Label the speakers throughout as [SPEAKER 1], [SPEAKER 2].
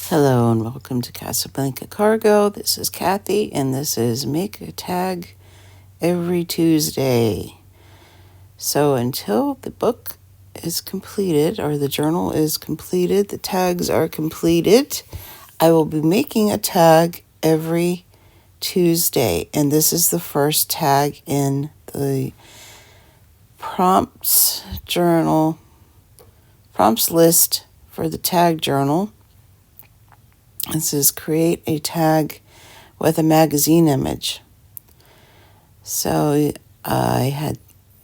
[SPEAKER 1] Hello and welcome to Casablanca Cargo. This is Kathy and this is Make a Tag Every Tuesday. So until the book is completed or the journal is completed, the tags are completed, I will be making a tag every Tuesday. And this is the first tag in the prompts list for the tag journal. It says create a tag with a magazine image. So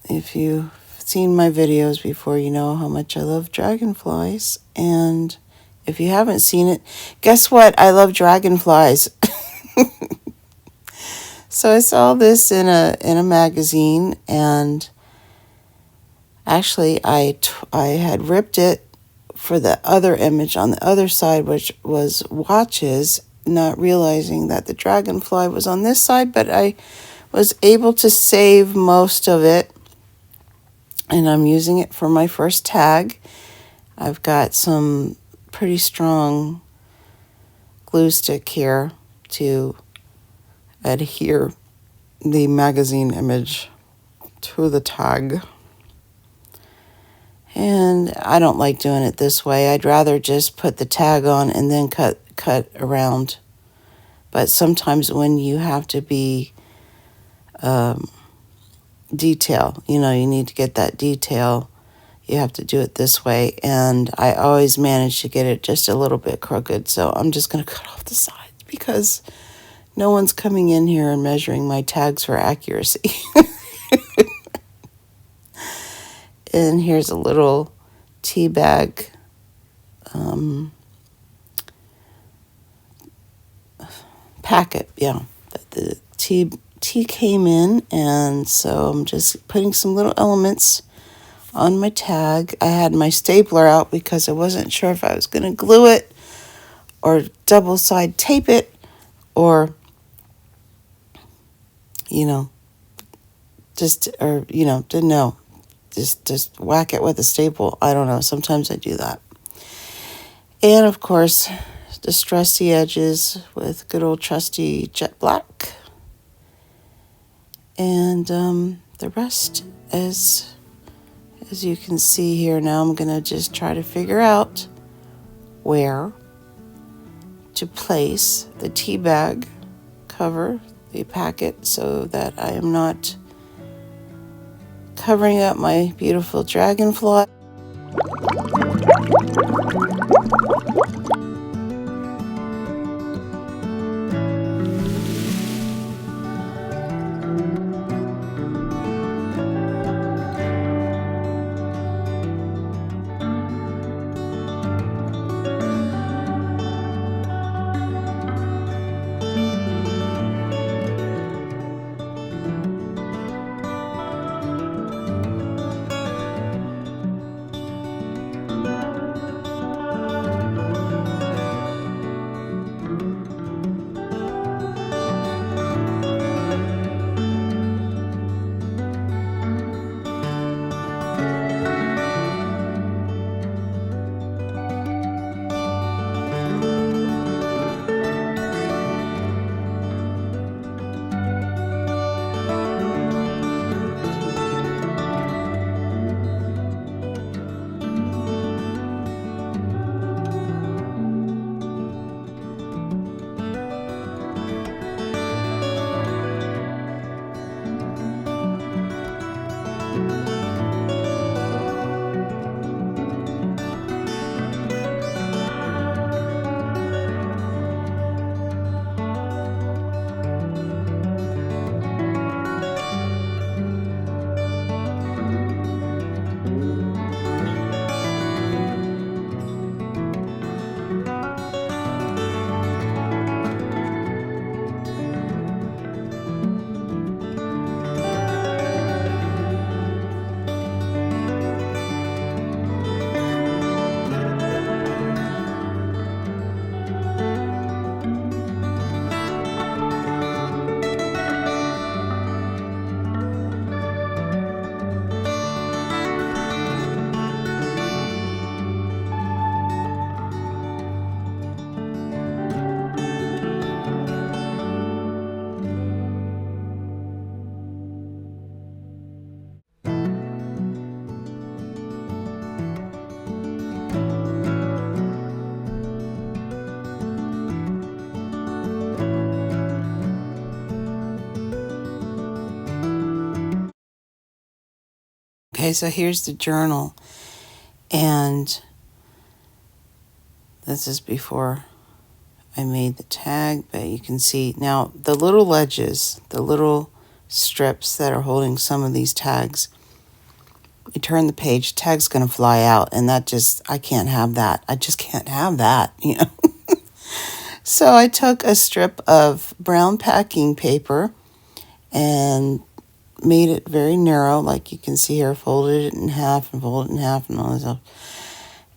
[SPEAKER 1] if you've seen my videos before, you know how much I love dragonflies. And if you haven't seen it, guess what? I love dragonflies. So I saw this in a magazine, and actually I had ripped it for the other image on the other side, which was watches, not realizing that the dragonfly was on this side, but I was able to save most of it, and I'm using it for my first tag. I've got some pretty strong glue stick here to adhere the magazine image to the tag. And I don't like doing it this way. I'd rather just put the tag on and then cut around. But sometimes when you have to be detail, you need to get that detail, you have to do it this way. And I always manage to get it just a little bit crooked. So I'm just going to cut off the sides because no one's coming in here and measuring my tags for accuracy. And here's a little tea bag packet. Yeah, the tea came in, and so I'm just putting some little elements on my tag. I had my stapler out because I wasn't sure if I was going to glue it or double side tape it or didn't know. Just whack it with a staple. I don't know. Sometimes I do that. And of course, distress the edges with good old trusty jet black. And the rest, as you can see here now, I'm going to just try to figure out where to place the tea bag cover, the packet, so that I am not covering up my beautiful dragonfly. Okay, so here's the journal, and this is before I made the tag, but you can see now the little ledges, the little strips that are holding some of these tags. You turn the page, tag's going to fly out, and I can't have that. I just can't have that, you know. So I took a strip of brown packing paper and made it very narrow, like you can see here, folded it in half and folded it in half and all this stuff.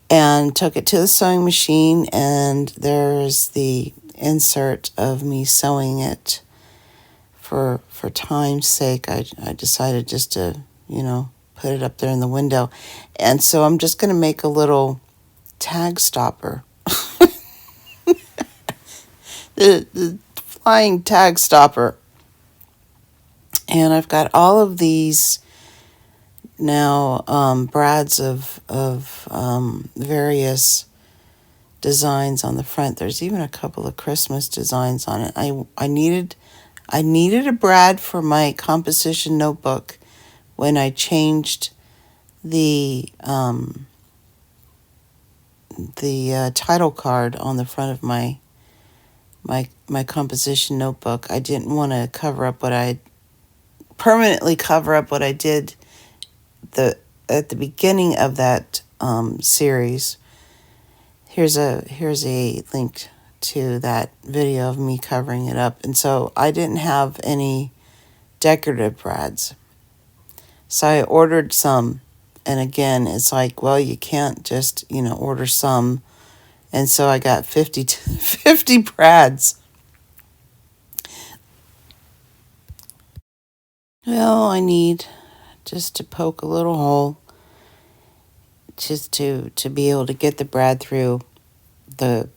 [SPEAKER 1] And took it to the sewing machine, and there's the insert of me sewing it. For time's sake, I decided just to, put it up there in the window. And so I'm just going to make a little tag stopper. the flying tag stopper. And I've got all of these now brads of various designs on the front. There's even a couple of Christmas designs on it. I needed a brad for my composition notebook when I changed the title card on the front of my composition notebook. I didn't want to permanently cover up what I did at the beginning of that series. Here's a link to that video of me covering it up. And so I didn't have any decorative brads. So I ordered some. And again, it's like, well, you can't just, order some. And so I got 50 brads. Well, I need just to poke a little hole just to be able to get the brad through the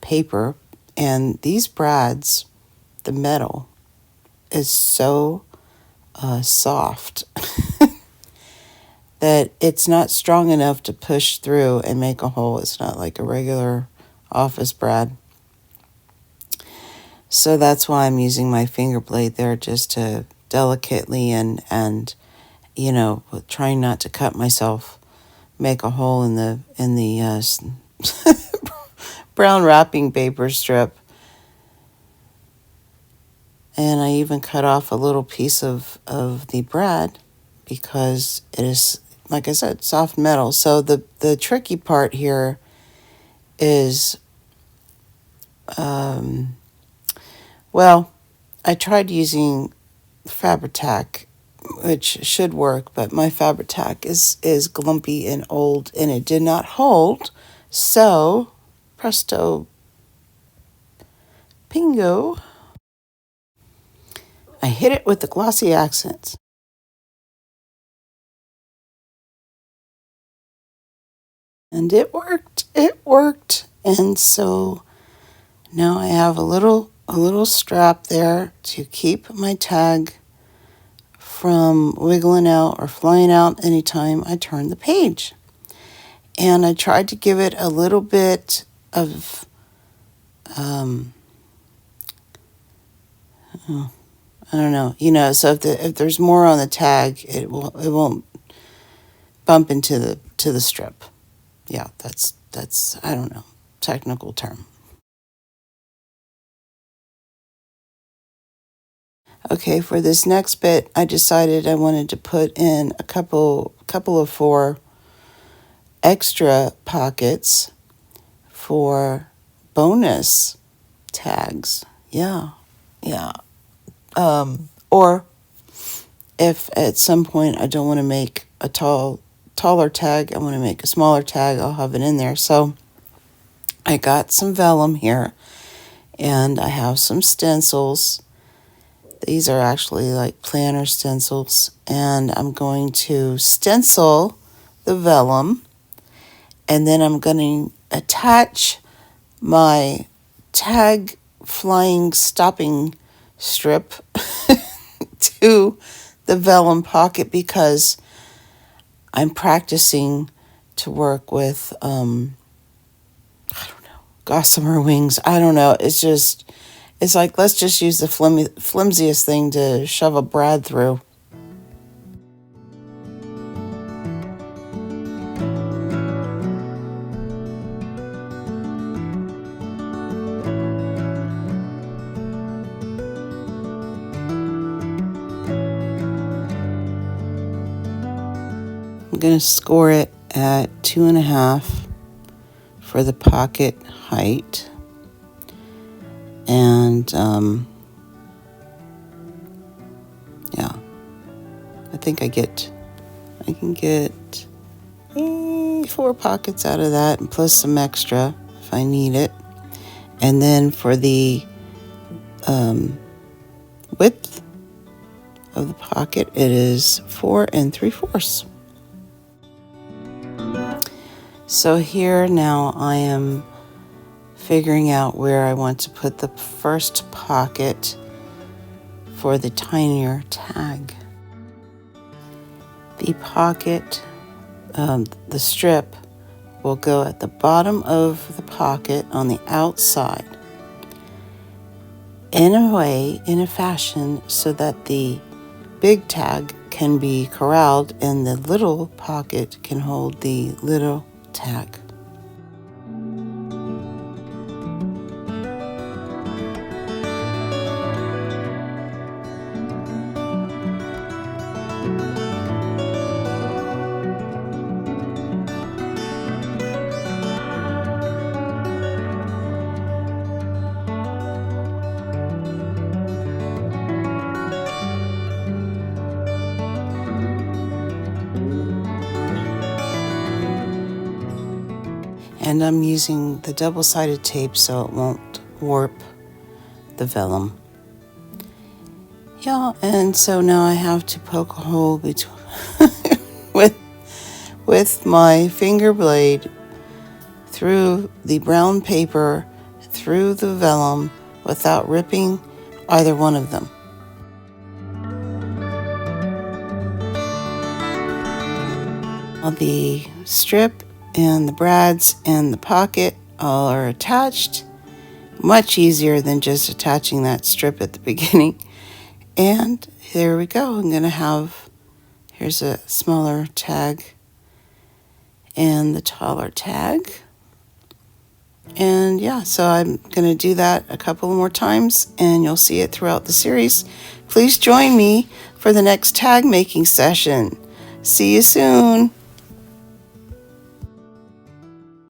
[SPEAKER 1] paper. And these brads, the metal is so soft that it's not strong enough to push through and make a hole. It's not like a regular office brad. So that's why I'm using my finger blade there, just to delicately and trying not to cut myself, make a hole in the brown wrapping paper strip. And I even cut off a little piece of the brad because it is, like I said, soft metal. So the tricky part here is, I tried using Fabri-Tac, which should work, but my Fabri-Tac is glumpy and old, and it did not hold. So, presto, bingo, I hit it with the glossy accents. And it worked. And so now I have a little strap there to keep my tag from wiggling out or flying out anytime I turn the page. And I tried to give it a little bit of I don't know, so if there's more on the tag, it won't bump into the strip. Yeah, that's I don't know, technical term. Okay, for this next bit, I decided I wanted to put in a couple of 4 extra pockets for bonus tags. Yeah. Or if at some point I don't want to make a taller tag, I want to make a smaller tag, I'll have it in there. So I got some vellum here, and I have some stencils. These are actually like planner stencils, and I'm going to stencil the vellum, and then I'm going to attach my tag flying stopping strip to the vellum pocket because I'm practicing to work with, gossamer wings. I don't know. It's like, let's just use the flimsiest thing to shove a brad through. I'm going to score it at 2.5 for the pocket height. And yeah, I think I can get 4 pockets out of that, and plus some extra if I need it. And then for the width of the pocket, it is 4 3/4. So here now I am figuring out where I want to put the first pocket for the tinier tag. The pocket, the strip, will go at the bottom of the pocket on the outside in a fashion so that the big tag can be corralled and the little pocket can hold the little tag. And I'm using the double-sided tape so it won't warp the vellum. Yeah, and so now I have to poke a hole between with my finger blade through the brown paper, through the vellum, without ripping either one of them. Now the strip and the brads and the pocket all are attached. Much easier than just attaching that strip at the beginning. And here we go. I'm going to have, here's a smaller tag and the taller tag. And yeah, so I'm going to do that a couple more times and you'll see it throughout the series. Please join me for the next tag making session. See you soon.